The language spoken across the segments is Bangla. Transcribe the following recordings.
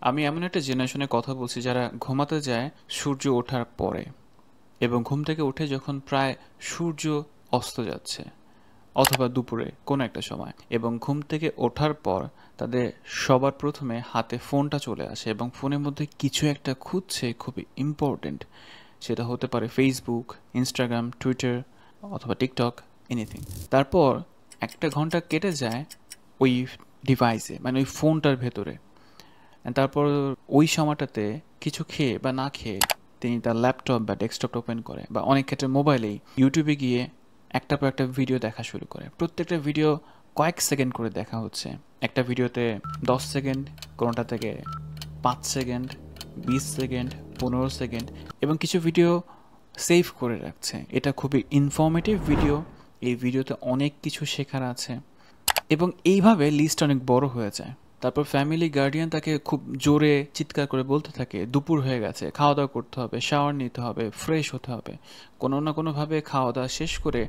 আমি এমন একটা জেনারেশনের কথা বলছি যারা ঘুমাতে যায় সূর্য ওঠার পরে এবং ঘুম থেকে উঠে যখন প্রায় সূর্য অস্ত যাচ্ছে অথবা দুপুরে কোনো একটা সময় এবং ঘুম থেকে ওঠার পর তাদের সবার প্রথমে হাতে ফোনটা চলে আসে এবং ফোনের মধ্যে কিছু একটা খুঁজছে খুবই ইম্পর্টেন্ট। সেটা হতে পারে ফেসবুক, ইনস্টাগ্রাম, টুইটার অথবা টিকটক, এনিথিং। তারপর একটা ঘন্টা কেটে যায় ওই ডিভাইসে, মানে ওই ফোনটার ভেতরে। তারপর ওই সময়টাতে কিছু খেয়ে বা না খেয়ে তিনি তার ল্যাপটপ বা ডেস্কটপটা ওপেন করে বা অনেক ক্ষেত্রে মোবাইলেই ইউটিউবে গিয়ে একটার পর একটা ভিডিও দেখা শুরু করে। প্রত্যেকটা ভিডিও কয়েক সেকেন্ড করে দেখা হচ্ছে। একটা ভিডিওতে 10 সেকেন্ড, কোনোটা থেকে 5 সেকেন্ড, 20 সেকেন্ড, 15 সেকেন্ড, এবং কিছু ভিডিও সেভ করে রাখছে। এটা খুবই ইনফরমেটিভ ভিডিও, এই ভিডিওতে অনেক কিছু শেখার আছে এবং এইভাবে লিস্ট অনেক বড় হয়ে যায়। তারপর ফ্যামিলি গার্ডিয়ান তাকে খুব জোরে চিৎকার করে বলতে থাকে দুপুর হয়ে গেছে, খাওয়া দাওয়া করতে হবে, শাওয়ার নিতে হবে, ফ্রেশ হতে হবে। কোনো না কোনোভাবে খাওয়া দাওয়া শেষ করে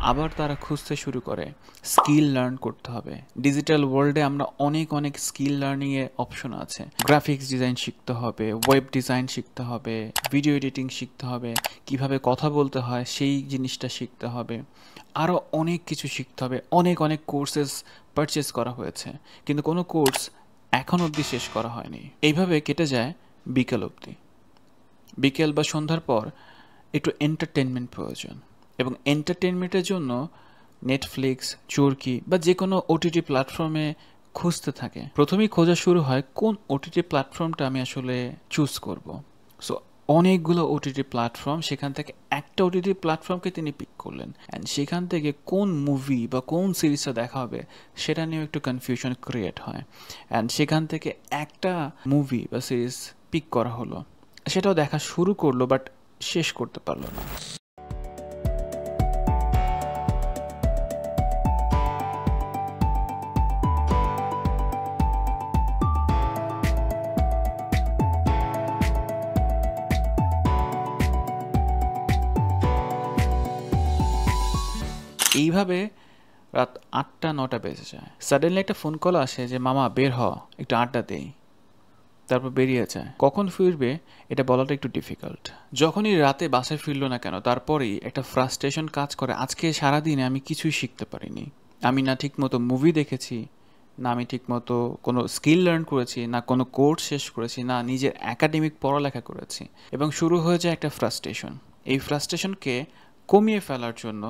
আবার তারা খুঁজতে শুরু করে স্কিল লার্ন করতে হবে। ডিজিটাল ওয়ার্ল্ডে আমরা অনেক অনেক স্কিল লার্নিংয়ের অপশন আছে। গ্রাফিক্স ডিজাইন শিখতে হবে, ওয়েব ডিজাইন শিখতে হবে, ভিডিও এডিটিং শিখতে হবে, কিভাবে কথা বলতে হয় সেই জিনিসটা শিখতে হবে, আরও অনেক কিছু শিখতে হবে। অনেক অনেক কোর্সেস পারচেস করা হয়েছে, কিন্তু কোনো কোর্স এখন অবধি শেষ করা হয়নি। এইভাবে কেটে যায় বিকেল অবধি। বিকেল বা সন্ধ্যার পর একটু এন্টারটেনমেন্ট প্রয়োজন, এবং এন্টারটেনমেন্টের জন্য নেটফ্লিক্স, চরকি বা যে কোনো ওটিটি প্ল্যাটফর্মে খুঁজতে থাকে। প্রথমেই খোঁজা শুরু হয় কোন ওটিটি প্ল্যাটফর্মটা আমি আসলে চুজ করব। সো অনেকগুলো ওটিটি প্ল্যাটফর্ম, সেখান থেকে একটা ওটিটি প্ল্যাটফর্মকে তিনি পিক করলেন, অ্যান্ড সেখান থেকে কোন মুভি বা কোন সিরিজটা দেখা হবে সেটা নিয়েও একটু কনফিউশন ক্রিয়েট হয়। অ্যান্ড সেখান থেকে একটা মুভি বা সিরিজ পিক করা হলো, সেটাও দেখা শুরু করলো বাট শেষ করতে পারলো না। এইভাবে রাত 8টা 9টা বেজে যায়। সাডেনলি একটা ফোন কল আসে যে মামা বের হ, একটু আড্ডা দেই। তারপর বেরিয়ে যায়। কখন ফিরবে এটা বলাটা একটু ডিফিকাল্ট। যখনই রাতে বাসায় ফিরলো না কেন, তারপরেই একটা ফ্রাস্ট্রেশন কাজ করে, আজকে সারাদিনে আমি কিছুই শিখতে পারিনি। আমি না ঠিক মতো মুভি দেখেছি, না আমি ঠিক মতো কোনো স্কিল লার্ন করেছি, না কোনো কোর্স শেষ করেছি, না নিজের একাডেমিক পড়ালেখা করেছি। এবং শুরু হয়ে যায় একটা ফ্রাস্ট্রেশন। এই ফ্রাস্ট্রেশনকে কমিয়ে ফেলার জন্য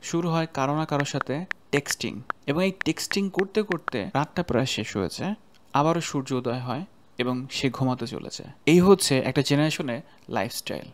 শুরু হয় কারো না কারোর সাথে টেক্সটিং, এবং এই টেক্সটিং করতে করতে রাতটা প্রায় শেষ হয়েছে, আবারও সূর্য উদয় হয় এবং সে ঘুমাতে চলেছে। এই হচ্ছে একটা জেনারেশনের লাইফস্টাইল।